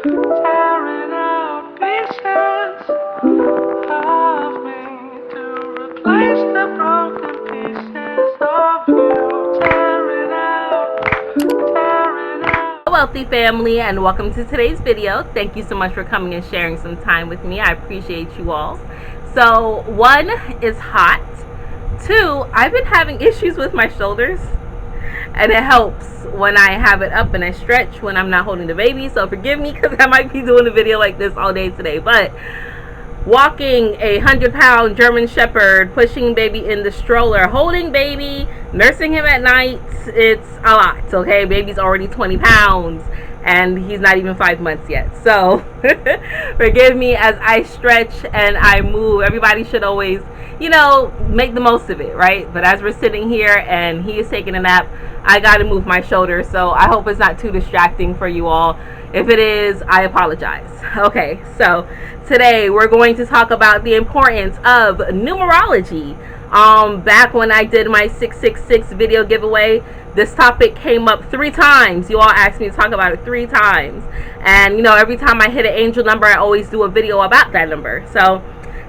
tearing out pieces of me to replace the broken pieces of you. Tearing out, tearing out. Wealthy family, and welcome to today's video. Thank you so much for coming and sharing some time with me. I appreciate you all. So, one is hot. Two, I've been having issues with my shoulders, and it helps when I have it up and I stretch when I'm not holding the baby. So forgive me because I might be doing a video like this all day today. But walking a 100-pound German Shepherd, pushing baby in the stroller, holding baby, nursing him at night, it's a lot, okay? Baby's already 20 pounds and he's not even 5 months yet. So forgive me as I stretch and I move. Everybody should always, make the most of it, right? But as we're sitting here and he is taking a nap, I got to move my shoulders. So I hope it's not too distracting for you all. If it is, I apologize. Okay, so today we're going to talk about the importance of numerology. Back when I did my 666 video giveaway, this topic came up 3 times. You all asked me to talk about it 3 times. And, every time I hit an angel number, I always do a video about that number. So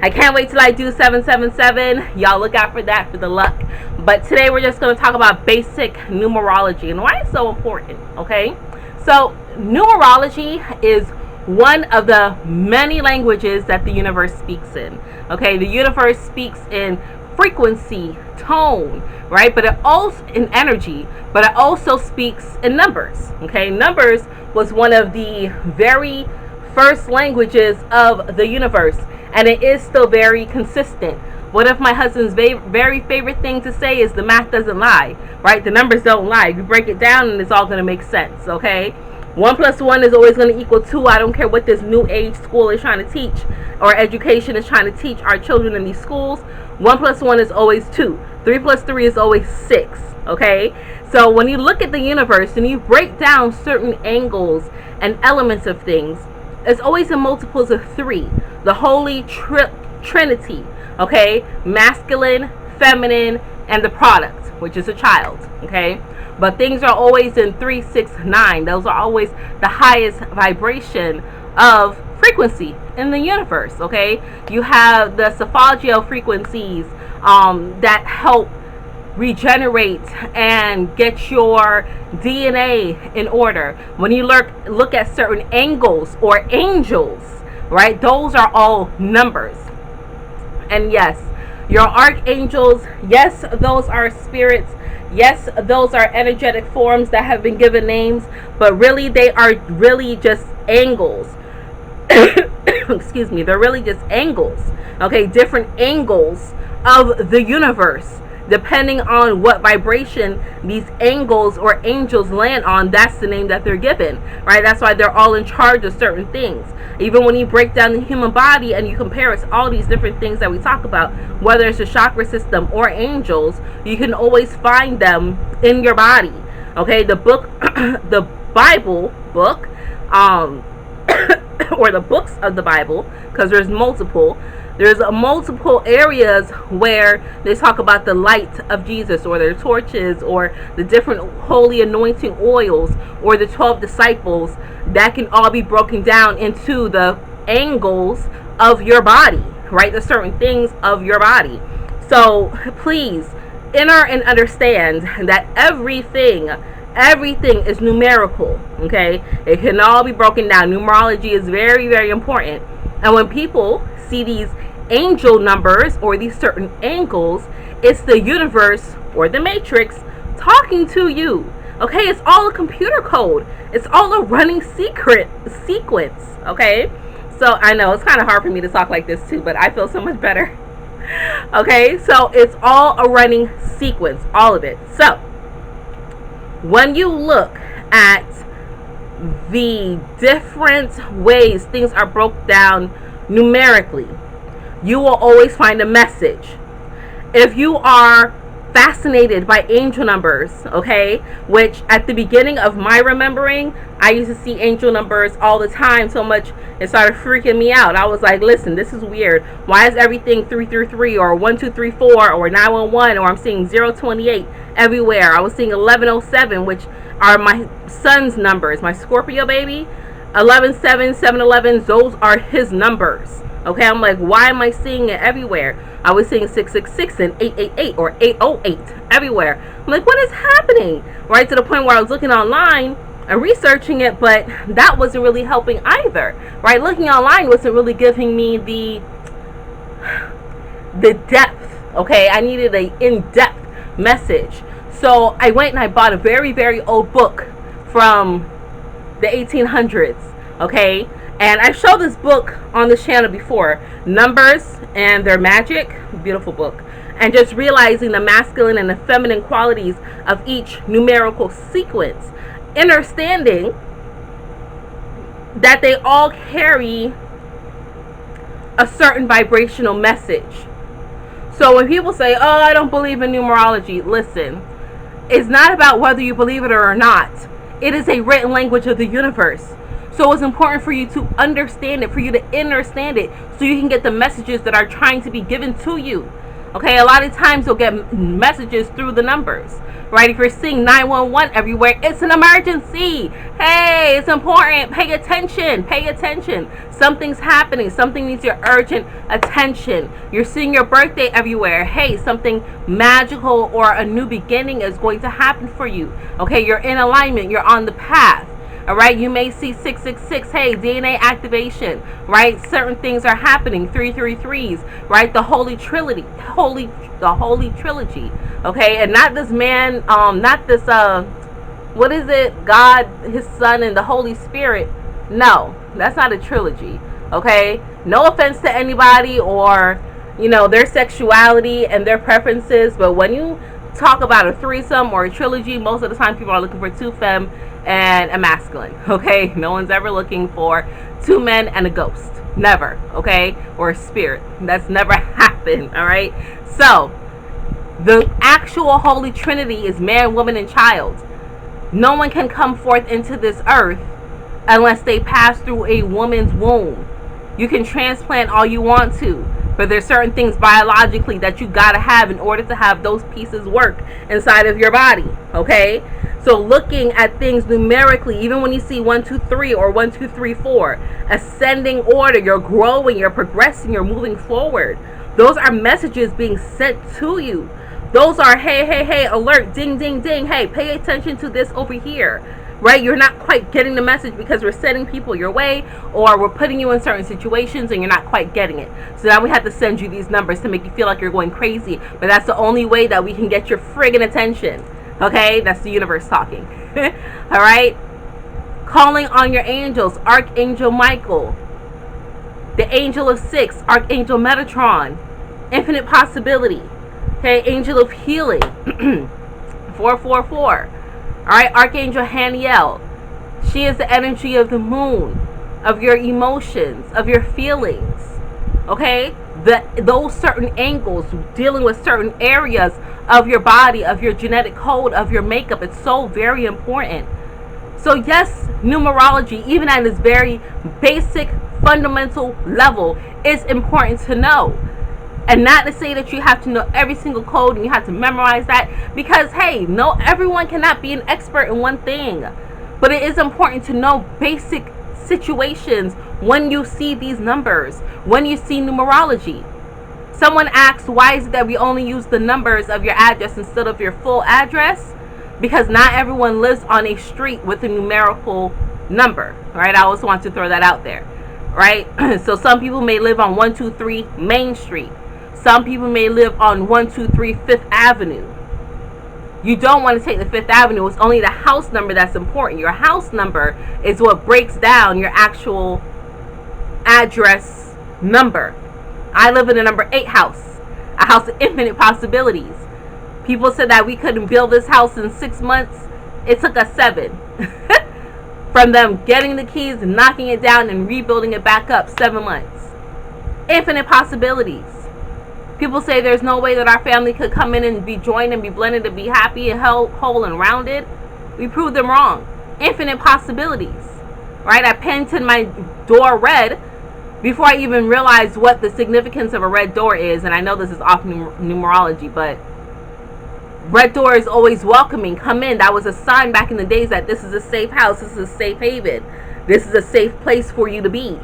I can't wait till I do 777. Y'all look out for that, for the luck. But today we're just going to talk about basic numerology and why it's so important, okay? So numerology is one of the many languages that the universe speaks in, okay? The universe speaks in frequency, tone, right? But it also in energy, but it also speaks in numbers, okay? Numbers was one of the very first languages of the universe, and it is still very consistent. One of my husband's very favorite thing to say is the math doesn't lie, right? The numbers don't lie. You break it down and it's all going to make sense, okay? 1 + 1 is always going to equal 2. I don't care what this new age school is trying to teach or education is trying to teach our children in these schools. 1 + 1 is always 2. 3 + 3 is always 6, okay? So when you look at the universe and you break down certain angles and elements of things, it's always in multiples of 3. The Holy Trinity, okay? Masculine, feminine, and the product, which is a child, okay? But things are always in 3, 6, 9. Those are always the highest vibration of frequency in the universe, okay? You have the Cephagio frequencies that help regenerate and get your DNA in order. When you look at certain angles or angels, right? Those are all numbers. And yes, your archangels, yes, those are spirits. Yes, those are energetic forms that have been given names, but really they are really just angles. Excuse me, they're really just angles, okay? Different angles of the universe. Depending on what vibration these angles or angels land on, that's the name that they're given, right? That's why they're all in charge of certain things. Even when you break down the human body and you compare it to all these different things that we talk about, whether it's the chakra system or angels, you can always find them in your body, okay? The book, the Bible book, or the books of the Bible, because there's multiple areas where they talk about the light of Jesus, or their torches, or the different holy anointing oils, or the 12 disciples. That can all be broken down into the angles of your body, right? The certain things of your body. So please enter and understand that everything is numerical, okay? It can all be broken down. Numerology is very, very important. And when people see these angel numbers or these certain angles, it's the universe or the matrix talking to you, okay? It's all a computer code. It's all a running sequence, okay? So I know it's kind of hard for me to talk like this too, but I feel so much better. Okay, so it's all a running sequence, all of it. So when you look at the different ways things are broken down numerically, you will always find a message. If you are fascinated by angel numbers, okay, which at the beginning of my remembering, I used to see angel numbers all the time, so much it started freaking me out. I was like, listen, this is weird. Why is everything 333 or 1234 or 911, or I'm seeing 028 everywhere? I was seeing 1107, which are my son's numbers, my Scorpio baby. 11-7, 7-11, those are his numbers. Okay, I'm like, why am I seeing it everywhere? I was seeing 666 and 888 or 808 everywhere. I'm like, what is happening? Right, to the point where I was looking online and researching it, but that wasn't really helping either. Right, looking online wasn't really giving me the depth. Okay, I needed a in-depth message. So I went and I bought a very, very old book from the 1800s. Okay, and I showed this book on this channel before, Numbers and Their Magic. Beautiful book. And just realizing the masculine and the feminine qualities of each numerical sequence, understanding that they all carry a certain vibrational message. So when people say, oh, I don't believe in numerology, listen, it's not about whether you believe it or not. It is a written language of the universe. So it's important for you to understand it, for you to understand it, so you can get the messages that are trying to be given to you. Okay, a lot of times you'll get messages through the numbers, right? If you're seeing 911 everywhere, it's an emergency. Hey, it's important. Pay attention. Pay attention. Something's happening. Something needs your urgent attention. You're seeing your birthday everywhere. Hey, something magical or a new beginning is going to happen for you. Okay, you're in alignment. You're on the path. All right, you may see 666, hey, DNA activation, right? Certain things are happening, 333s, right? The Holy Trilogy, the Holy Trilogy, okay? And not this man, not this, what is it? God, His Son, and the Holy Spirit. No, that's not a trilogy, okay? No offense to anybody or, you know, their sexuality and their preferences, but when you talk about a threesome or a trilogy, most of the time people are looking for two femme and a masculine. Okay, no one's ever looking for two men and a ghost. Never. Okay, or a spirit. That's never happened. All right, so the actual Holy Trinity is man, woman, and child. No one can come forth into this earth unless they pass through a woman's womb. You can transplant all you want to, but there's certain things biologically that you gotta have in order to have those pieces work inside of your body. Okay, so looking at things numerically, even when you see 1 2 3 or 1 2 3 4, ascending order, you're growing, you're progressing, you're moving forward. Those are messages being sent to you. Those are, hey, hey, hey, alert, ding, ding, ding, hey, pay attention to this over here. Right? You're not quite getting the message because we're sending people your way, or we're putting you in certain situations and you're not quite getting it. So now we have to send you these numbers to make you feel like you're going crazy. But that's the only way that we can get your friggin' attention. Okay? That's the universe talking. All right? Calling on your angels, Archangel Michael, the Angel of Six, Archangel Metatron, Infinite Possibility, okay, Angel of Healing, 444. All right, Archangel Haniel. She is the energy of the moon, of your emotions, of your feelings. Okay, those certain angles, dealing with certain areas of your body, of your genetic code, of your makeup. It's so very important. So yes, numerology, even at its very basic, fundamental level, is important to know. And not to say that you have to know every single code and you have to memorize that, because hey, no, everyone cannot be an expert in one thing. But it is important to know basic situations when you see these numbers, when you see numerology. Someone asked, why is it that we only use the numbers of your address instead of your full address? Because not everyone lives on a street with a numerical number, right? I always want to throw that out there, right? So some people may live on 123 Main Street. Some people may live on 123 Fifth Avenue. You don't want to take the Fifth Avenue. It's only the house number that's important. Your house number is what breaks down your actual address number. I live in a number 8 house, a house of infinite possibilities. People said that we couldn't build this house in 6 months. It took us 7. From them getting the keys and knocking it down and rebuilding it back up, 7 months. Infinite possibilities. People say there's no way that our family could come in and be joined and be blended and be happy and whole and rounded. We proved them wrong. Infinite possibilities. Right? I painted my door red before I even realized what the significance of a red door is. And I know this is off numerology, but Red door is always welcoming. Come in. That was a sign back in the days that this is a safe house. This is a safe haven. This is a safe place for you to be.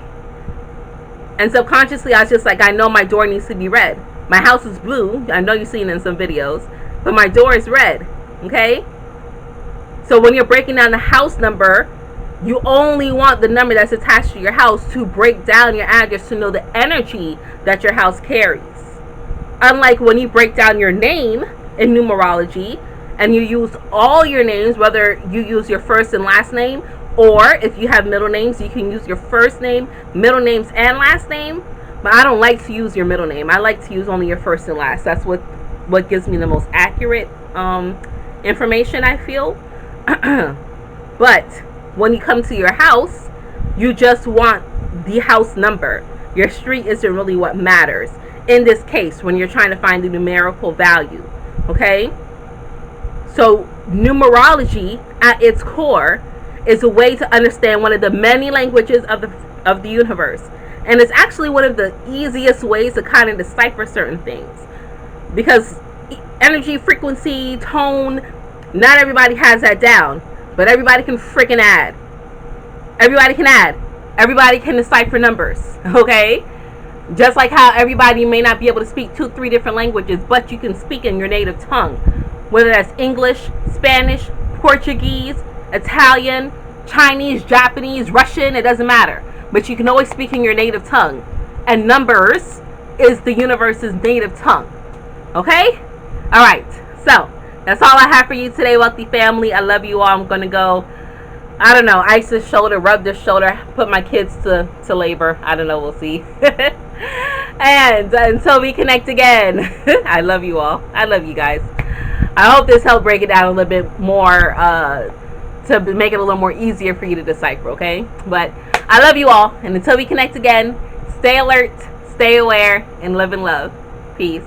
And subconsciously, I was just like, I know my door needs to be red. My house is blue. I know you've seen it in some videos. But my door is red. Okay? So when you're breaking down the house number, you only want the number that's attached to your house to break down your address to know the energy that your house carries. Unlike when you break down your name in numerology and you use all your names, whether you use your first and last name, or if you have middle names, you can use your first name, middle names, and last name. But I don't like to use your middle name. I like to use only your first and last. That's what gives me the most accurate information, I feel. But when you come to your house, you just want the house number. Your street isn't really what matters in this case when you're trying to find the numerical value. Okay? So numerology at its core is a way to understand one of the many languages of the universe. And it's actually one of the easiest ways to kind of decipher certain things. Because energy, frequency, tone, not everybody has that down. But everybody can freaking add. Everybody can add. Everybody can decipher numbers. Okay? Just like how everybody may not be able to speak 2-3 different languages, but you can speak in your native tongue. Whether that's English, Spanish, Portuguese, Italian, Chinese, Japanese, Russian, it doesn't matter. But you can always speak in your native tongue. And numbers is the universe's native tongue. Okay? Alright. So, that's all I have for you today, wealthy family. I love you all. I'm going to go, I don't know, ice this shoulder, rub this shoulder, put my kids to labor. I don't know. We'll see. And until we connect again, I love you all. I love you guys. I hope this helped break it down a little bit more to make it a little more easier for you to decipher, okay? But I love you all. And until we connect again, stay alert, stay aware, and live in love. Peace.